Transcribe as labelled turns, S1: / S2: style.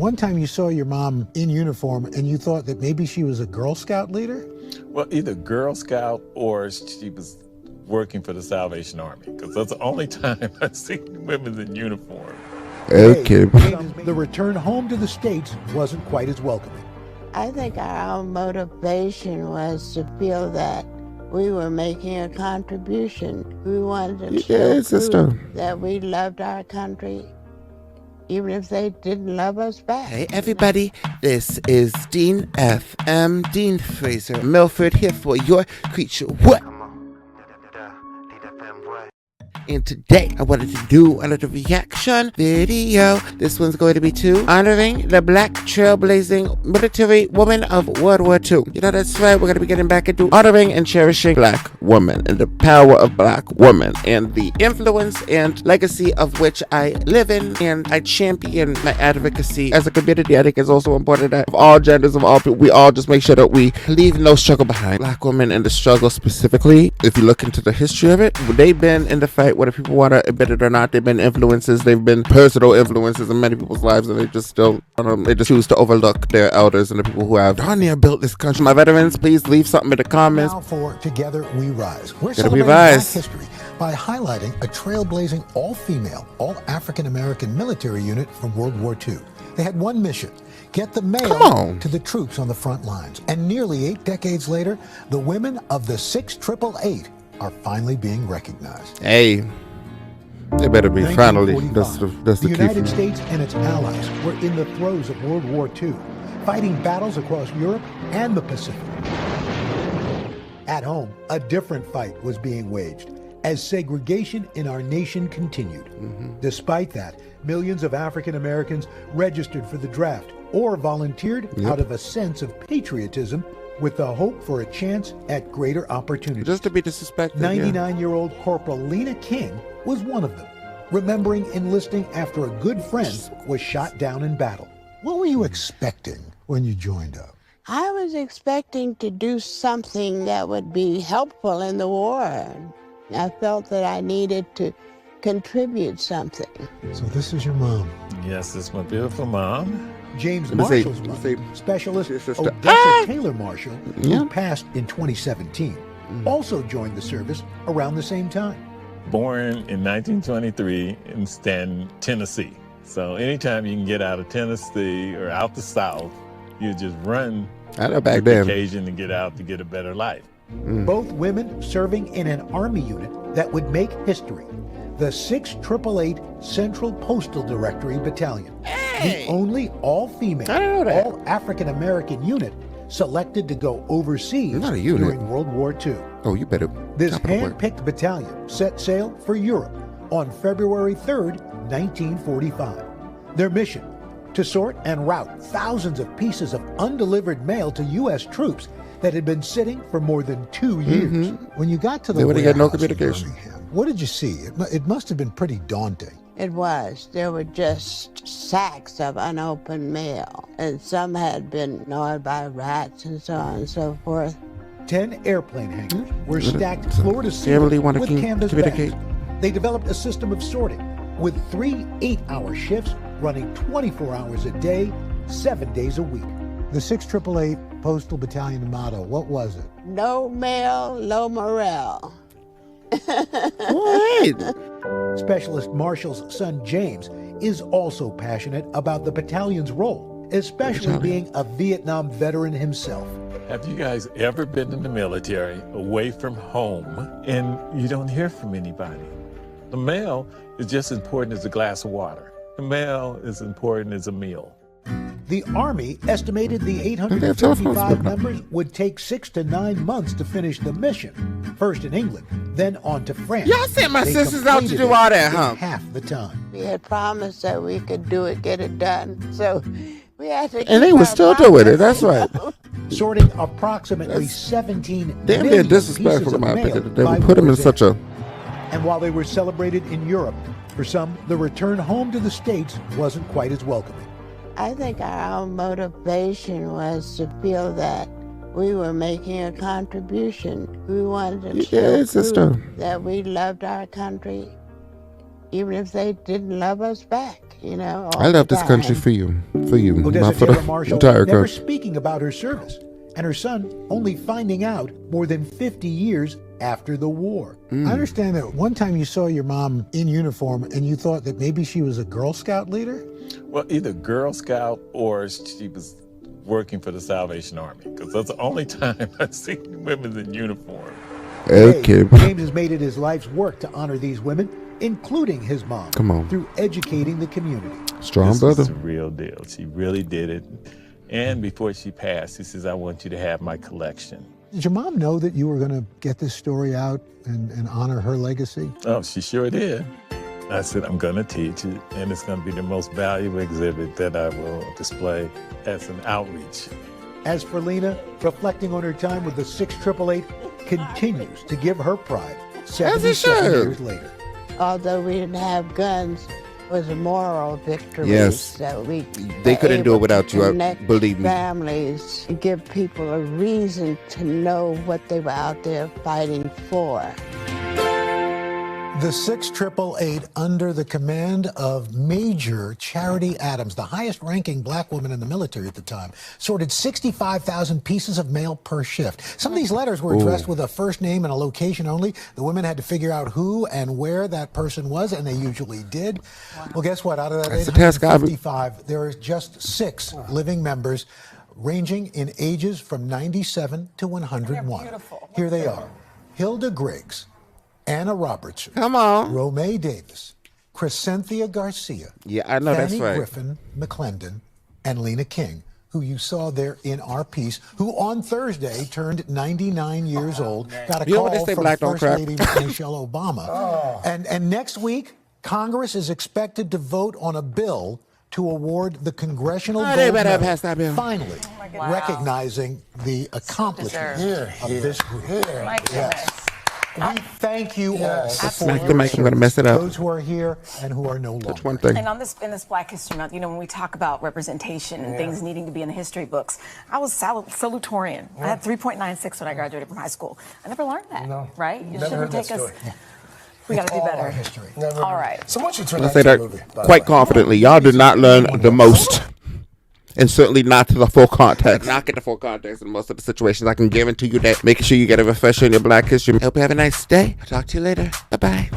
S1: One time you saw your mom in uniform and you thought that maybe she was a Girl Scout leader?
S2: Well, either Girl Scout or she was working for the Salvation Army, because that's the only time I've seen women in uniform.
S3: Okay.
S1: The return home to the States wasn't quite as welcoming.
S4: I think our motivation was to feel that we were making a contribution. We wanted to show proof that we loved our country, even if they didn't love us back.
S3: Hey everybody, this is Dean FM, Dean Fraser Milford, here for your creature. What? And today I wanted to do a little reaction video. This one's going to be honoring the black trailblazing military woman of World War II. You know, that's right, we're going to be getting back into honoring and cherishing black women and the power of black women and the influence and legacy of which I live in, and I champion my advocacy as a community. I think it's also important that of all genders, of all people, we all just make sure that we leave no struggle behind. Black women and the struggle specifically, if you look into the history of it, they've been in the fight, whether people want to admit it or not. They've been influences, they've been personal influences in many people's lives, and they just don't, they just choose to overlook their elders and the people who have darn near built this country. My veterans, please leave something in the comments.
S1: Now for Together We Rise. We're
S3: Together
S1: celebrating Black history by highlighting a trailblazing, all-female, all-African-American military unit from World War II. They had one mission: get the mail to the troops on the front lines. And nearly 8 decades later, the women of the 688 are finally being recognized.
S3: Hey, they better be finally. That's the
S1: the United States and its allies were in the throes of World War II, fighting battles across Europe and the Pacific. At home, a different fight was being waged as segregation in our nation continued. Despite that, millions of African Americans registered for the draft or volunteered out of a sense of patriotism with the hope for a chance at greater opportunity.
S3: Just to be disrespected.
S1: 99-year-old Corporal Lena King was one of them, remembering enlisting after a good friend was shot down in battle. What were you expecting when you joined up?
S4: I was expecting to do something that would be helpful in the war. I felt that I needed to contribute something.
S1: So this is your mom.
S2: Yes, it's my beautiful mom.
S1: James Marshall's mother, Specialist Odessa Taylor Marshall, who passed in 2017, also joined the service around the same time.
S2: Born in 1923 in Stanton, Tennessee. So anytime you can get out of Tennessee or out the South, you just run
S3: back then.
S2: Occasion to get out to get a better life.
S1: Both women serving in an Army unit that would make history. The 6888 Central Postal Directory Battalion. The only all-female, all-African-American unit selected to go overseas during World War II.
S3: Oh, you better.
S1: This hand-picked battalion set sail for Europe on February 3rd, 1945. Their mission: to sort and route thousands of pieces of undelivered mail to U.S. troops that had been sitting for more than 2 years. When you got to the warehouse
S3: no communication.
S1: in Birmingham, what did you see? It must have been pretty daunting.
S4: It was. There were just sacks of unopened mail, and some had been gnawed by rats and so on and so forth.
S1: 10 airplane hangars were stacked floor to ceiling with canvas bags. They developed a system of sorting with 3 8-hour shifts running 24 hours a day, 7 days a week. The 6888 Postal Battalion motto, what was it?
S4: No mail, low morale.
S1: Specialist Marshall's son James is also passionate about the battalion's role, especially being a Vietnam veteran himself.
S2: Have you guys ever been in the military away from home and you don't hear from anybody? The mail is just as important as a glass of water. The mail is important as a meal.
S1: The Army estimated the 855 members would take 6 to 9 months to finish the mission. First in England, then on to France.
S3: Y'all sent my sisters out to do all that, huh?
S1: Half the time.
S4: We had promised that we could do it, get it done. So we had to.
S3: And they were still doing it. That's right.
S1: Sorting approximately 17
S3: damn
S1: million
S3: disrespectful, in my
S1: pieces of
S3: opinion.
S1: mail
S3: They would put them in such a.
S1: And while they were celebrated in Europe, for some, the return home to the States wasn't quite as welcoming.
S4: I think our motivation was to feel that we were making a contribution. We wanted to show proof that we loved our country, even if they didn't love us back,
S3: I love this country for you.
S1: Odessa
S3: Not for
S1: Taylor
S3: the
S1: Marshall
S3: entire
S1: never
S3: country.
S1: speaking about her service, and her son only finding out more than 50 years after the war. I understand that one time you saw your mom in uniform and you thought that maybe she was a Girl Scout leader?
S2: Well, either Girl Scout or she was working for the Salvation Army, because that's the only time I've seen women in uniform.
S3: Okay.
S1: James has made it his life's work to honor these women, including his mom,
S3: Come on.
S1: through educating the community.
S3: Strong
S2: This
S3: brother.
S2: is the real deal. She really did it. And before she passed, she says, I want you to have my collection.
S1: Did your mom know that you were going to get this story out and honor her legacy?
S2: Oh, she sure did. I said, I'm going to teach it, and it's going to be the most valuable exhibit that I will display as an outreach.
S1: As for Lena, reflecting on her time with the 6888 continues to give her pride 77 years later.
S4: Although we didn't have guns, it was a moral victory.
S3: Yes.
S4: That we
S3: They
S4: were
S3: couldn't do it
S4: able
S3: without
S4: to
S3: you,
S4: connect
S3: believe me.
S4: families and give people a reason to know what they were out there fighting for.
S1: The 6888, under the command of Major Charity Adams, the highest-ranking black woman in the military at the time, sorted 65,000 pieces of mail per shift. Some of these letters were addressed with a first name and a location only. The women had to figure out who and where that person was, and they usually did. Well, guess what? Out of that 855, there are just 6 living members, ranging in ages from 97 to 101. Here they are: Hilda Griggs, Anna Robertson,
S3: Come on.
S1: Romay Davis, Crescentia Garcia,
S3: Yeah, I know that's
S1: Fanny
S3: right.
S1: Griffin McClendon, and Lena King, who you saw there in our piece, who on Thursday turned 99 years old, got a
S3: You know what
S1: call
S3: they say,
S1: from
S3: black don't
S1: First
S3: crack?
S1: Lady Michelle Obama. And next week, Congress is expected to vote on a bill to award the Congressional
S3: they
S1: Gold
S3: better
S1: Medal,
S3: pass that bill.
S1: finally recognizing the accomplishment of this group. Yes. We thank you all for
S3: Smack
S1: your
S3: the mic, I'm gonna mess it up.
S1: those who are here and who are no longer.
S3: That's one thing.
S5: And in this Black History Month, when we talk about representation and things needing to be in the history books, I was salutatorian. I had 3.96 when I graduated from high school. I never learned that, right? You shouldn't take us. We got to do better.
S1: History.
S5: All right.
S6: So once you turn
S3: Let's
S6: that
S3: say
S6: into a
S3: that
S6: movie, by the
S3: quite
S6: way.
S3: confidently. Y'all did not learn the most. And certainly not to the full context. Not get the full context in most of the situations. I can guarantee you that making sure you get a refresher in your black history. Hope you have a nice day. I'll talk to you later. Bye-bye.